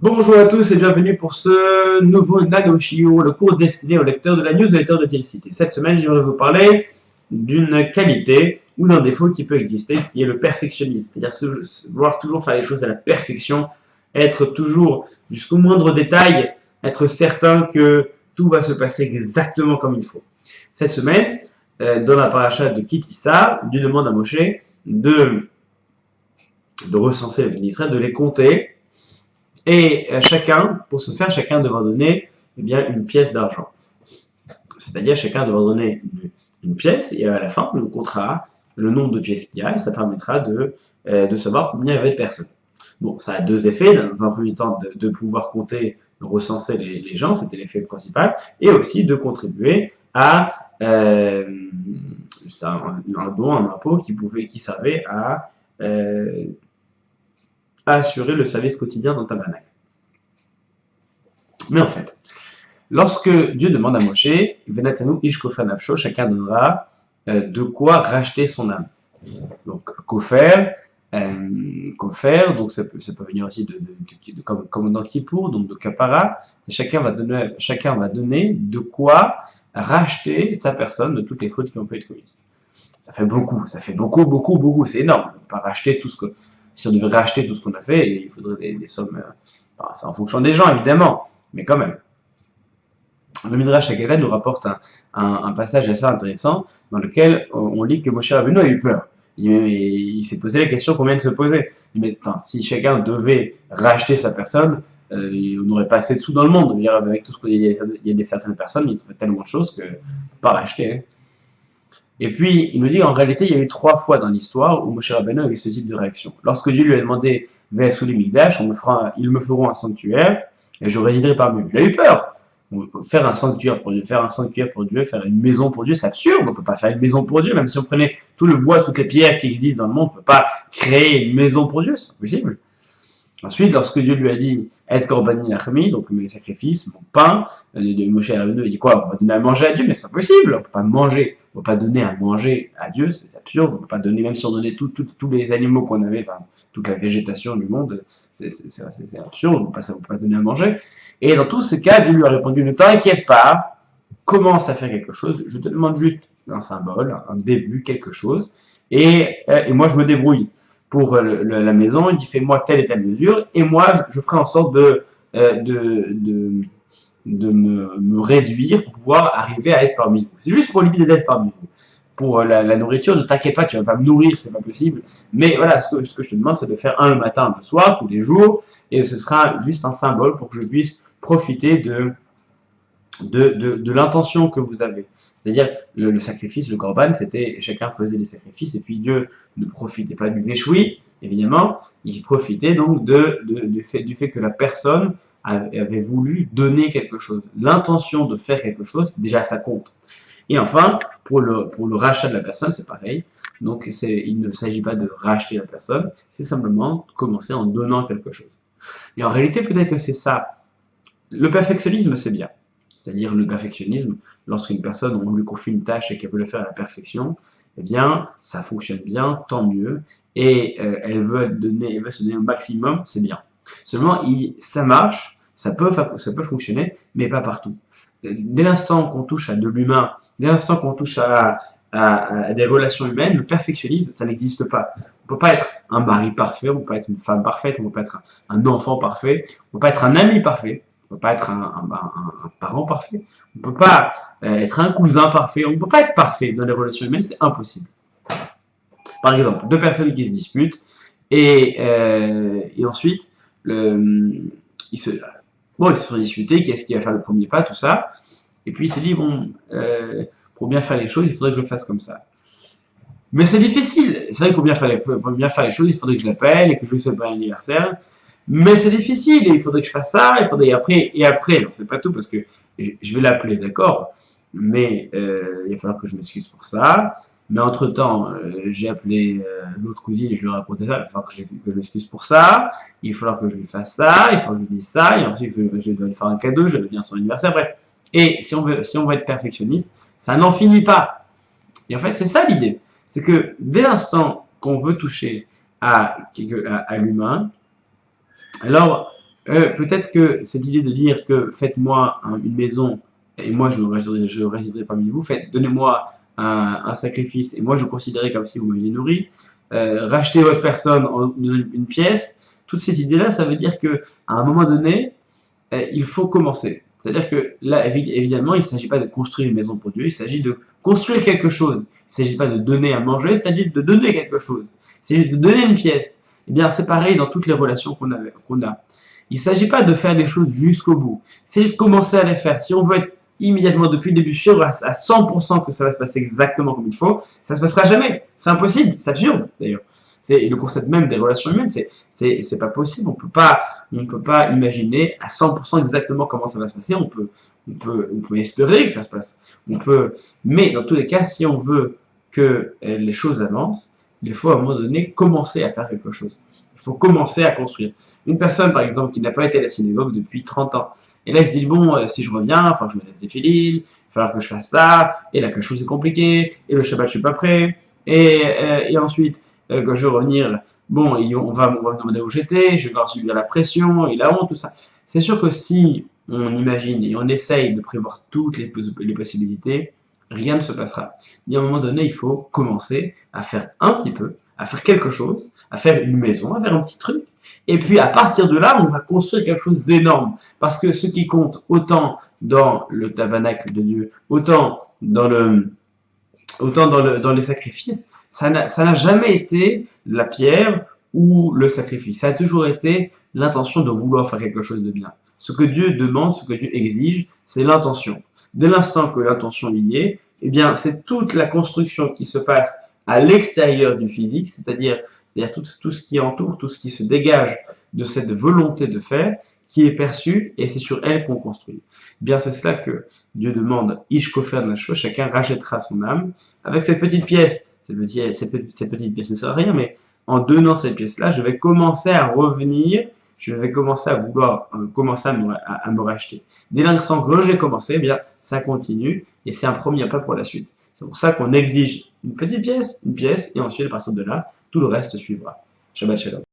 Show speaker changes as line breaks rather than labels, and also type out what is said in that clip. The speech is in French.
Bonjour à tous et bienvenue pour ce nouveau Nano Shio, le cours destiné aux lecteurs de la newsletter de Tilcity. Cette semaine, je vais vous parler d'une qualité ou d'un défaut qui peut exister, qui est le perfectionnisme. C'est-à-dire vouloir toujours faire les choses à la perfection, être toujours jusqu'au moindre détail, être certain que tout va se passer exactement comme il faut. Cette semaine, dans la paracha de Kitissa, Dieu demande à Moshe de recenser les bénis d'Israël, de les compter. Et chacun, pour ce faire, chacun devra donner une pièce d'argent. C'est-à-dire chacun devra donner une pièce et à la fin, on comptera le nombre de pièces qu'il y a et ça permettra de savoir combien il y avait de personnes. Bon, ça a deux effets. Dans un premier temps, de pouvoir compter, recenser les gens, c'était l'effet principal, et aussi de contribuer à juste un don, un impôt qui servait à assurer le service quotidien dans Tabernacle. Mais en fait, lorsque Dieu demande à Moshe, Venatanu ish kofer nafsho, chacun donnera de quoi racheter son âme. Donc, kofer, donc ça peut venir aussi comme dans Kippour, donc de kapara, chacun va donner de quoi racheter sa personne de toutes les fautes qui ont pu être commises. Ça fait beaucoup, c'est énorme. On ne peut pas racheter tout ce que, si on devait racheter tout ce qu'on a fait, il faudrait des sommes, en fonction des gens évidemment, mais quand même. Le Midrash Haggadah nous rapporte un passage assez intéressant dans lequel on lit que Moshe Rabbeinu a eu peur. Il s'est posé la question qu'on vient de se poser. Il dit, mais si chacun devait racheter sa personne, on n'aurait pas assez de sous dans le monde. Avec tout ce qu'il y a des certaines personnes, il fait tellement de choses que pas racheter. Hein. Et puis, il nous dit, en réalité, il y a eu 3 fois dans l'histoire où Moshe Rabbeinu a eu ce type de réaction. Lorsque Dieu lui a demandé, Ve'asuli Migdash, ils me feront un sanctuaire, et je résiderai parmi eux. Il a eu peur. Faire un sanctuaire pour Dieu, faire une maison pour Dieu, c'est absurde. On ne peut pas faire une maison pour Dieu, même si on prenait tout le bois, toutes les pierres qui existent dans le monde, on ne peut pas créer une maison pour Dieu, c'est pas possible. Ensuite, lorsque Dieu lui a dit Et Korbani Nachmi, donc mes sacrifices, mon pain, de Moshe Rabbeinu, il dit quoi? On va donner à manger à Dieu, mais c'est pas possible, on peut pas manger, on peut pas donner à manger à Dieu, c'est absurde, on peut pas donner, même si on donnait tous les animaux qu'on avait, enfin, toute la végétation du monde, c'est absurde, on peut pas donner à manger. Et dans tous ces cas, Dieu lui a répondu Ne t'inquiète pas, commence à faire quelque chose, je te demande juste un symbole, un début, quelque chose, et moi je me débrouille pour la maison, il dit fais-moi telle et telle mesure, et moi je ferai en sorte de me réduire pour pouvoir arriver à être parmi vous. C'est juste pour l'idée d'être parmi vous. Pour la nourriture, ne t'inquiète pas, tu vas pas me nourrir, c'est pas possible. Mais voilà, ce que je te demande, c'est de faire un le matin, un le soir, tous les jours, et ce sera juste un symbole pour que je puisse profiter de l'intention que vous avez. C'est-à-dire, le sacrifice, le korban, c'était chacun faisait des sacrifices, et puis Dieu ne profitait pas du méchoui, évidemment, il profitait donc du fait que la personne avait voulu donner quelque chose. L'intention de faire quelque chose, déjà ça compte. Et enfin, pour le rachat de la personne, c'est pareil. Donc, il ne s'agit pas de racheter la personne, c'est simplement commencer en donnant quelque chose. Et en réalité, peut-être que c'est ça. Le perfectionnisme, c'est bien. C'est-à-dire le perfectionnisme, lorsqu'une personne, on lui confie une tâche et qu'elle veut le faire à la perfection, eh bien, ça fonctionne bien, tant mieux, et elle veut se donner au maximum, c'est bien. Seulement, ça marche, ça peut fonctionner, mais pas partout. Dès l'instant qu'on touche à de l'humain, dès l'instant qu'on touche à des relations humaines, le perfectionnisme, ça n'existe pas. On ne peut pas être un mari parfait, on ne peut pas être une femme parfaite, on ne peut pas être un enfant parfait, on ne peut pas être un ami parfait. On ne peut pas être un parent parfait. On ne peut pas être un cousin parfait. On ne peut pas être parfait dans les relations humaines, c'est impossible. Par exemple, 2 personnes qui se disputent et ensuite ils se sont disputés, qu'est-ce qui va faire le premier pas, tout ça. Et puis il se dit, pour bien faire les choses, il faudrait que je le fasse comme ça. Mais c'est difficile. C'est vrai que pour bien faire les choses, il faudrait que je l'appelle et que je lui souhaite un anniversaire. Mais c'est difficile, et il faudrait que je fasse ça, et après, alors c'est pas tout parce que je vais l'appeler, d'accord, mais il va falloir que je m'excuse pour ça, mais entre temps, j'ai appelé l'autre cousine et je lui ai raconté ça, il va falloir que je m'excuse pour ça, il va falloir que je lui fasse ça, il faut que je lui dise ça, et ensuite je dois lui faire un cadeau, je dois bien son anniversaire, bref. Et si on veut être perfectionniste, ça n'en finit pas. Et en fait, c'est ça l'idée, c'est que dès l'instant qu'on veut toucher à l'humain, alors, Peut-être que cette idée de dire que faites-moi une maison et moi je résiderai parmi vous, donnez-moi un sacrifice et moi je considérerai comme si vous m'aviez nourri, rachetez votre personne en une pièce, toutes ces idées-là, ça veut dire que à un moment donné, il faut commencer. C'est-à-dire que là, évidemment, il ne s'agit pas de construire une maison pour Dieu, il s'agit de construire quelque chose. Il ne s'agit pas de donner à manger, il s'agit de donner quelque chose. Il s'agit de donner une pièce. Eh bien, c'est pareil dans toutes les relations qu'on a. Il ne s'agit pas de faire les choses jusqu'au bout. Il s'agit de commencer à les faire. Si on veut être immédiatement, depuis le début, sûr à 100% que ça va se passer exactement comme il faut, ça ne se passera jamais. C'est impossible, c'est absurde d'ailleurs. C'est le concept même des relations humaines, c'est pas possible. On peut pas imaginer à 100% exactement comment ça va se passer. On peut espérer que ça se passe. Mais dans tous les cas, si on veut que les choses avancent, il faut à un moment donné commencer à faire quelque chose. Il faut commencer à construire. Une personne, par exemple, qui n'a pas été à la synagogue depuis 30 ans, et là, il se dit, bon, si je reviens, enfin, je me lève des filines, il va falloir que je fasse ça, et la cache c'est compliqué, et le Shabbat, je suis pas prêt, et ensuite, quand je vais revenir, bon, on va me demander où j'étais, je vais devoir subir la pression et la honte, tout ça. C'est sûr que si on imagine et on essaye de prévoir toutes les possibilités, rien ne se passera. Et à un moment donné, il faut commencer à faire un petit peu, à faire quelque chose, à faire une maison, à faire un petit truc. Et puis à partir de là, on va construire quelque chose d'énorme. Parce que ce qui compte autant dans le tabernacle de Dieu, autant dans les sacrifices, ça n'a jamais été la pierre ou le sacrifice. Ça a toujours été l'intention de vouloir faire quelque chose de bien. Ce que Dieu demande, ce que Dieu exige, c'est l'intention. Dès l'instant que l'intention y est, eh bien, c'est toute la construction qui se passe à l'extérieur du physique, c'est-à-dire tout ce qui entoure, tout ce qui se dégage de cette volonté de faire, qui est perçue, et c'est sur elle qu'on construit. Eh bien, c'est cela que Dieu demande, Ish kofer nafsho, chacun rachètera son âme, avec cette petite pièce. Cette petite pièce ne sert à rien, mais en donnant cette pièce-là, je vais commencer à revenir, je vais commencer à vouloir commencer à me racheter. Dès l'instant que j'ai commencé, eh bien, ça continue, et c'est un premier pas pour la suite. C'est pour ça qu'on exige une petite pièce, et ensuite, à partir de là, tout le reste suivra. Shabbat shalom.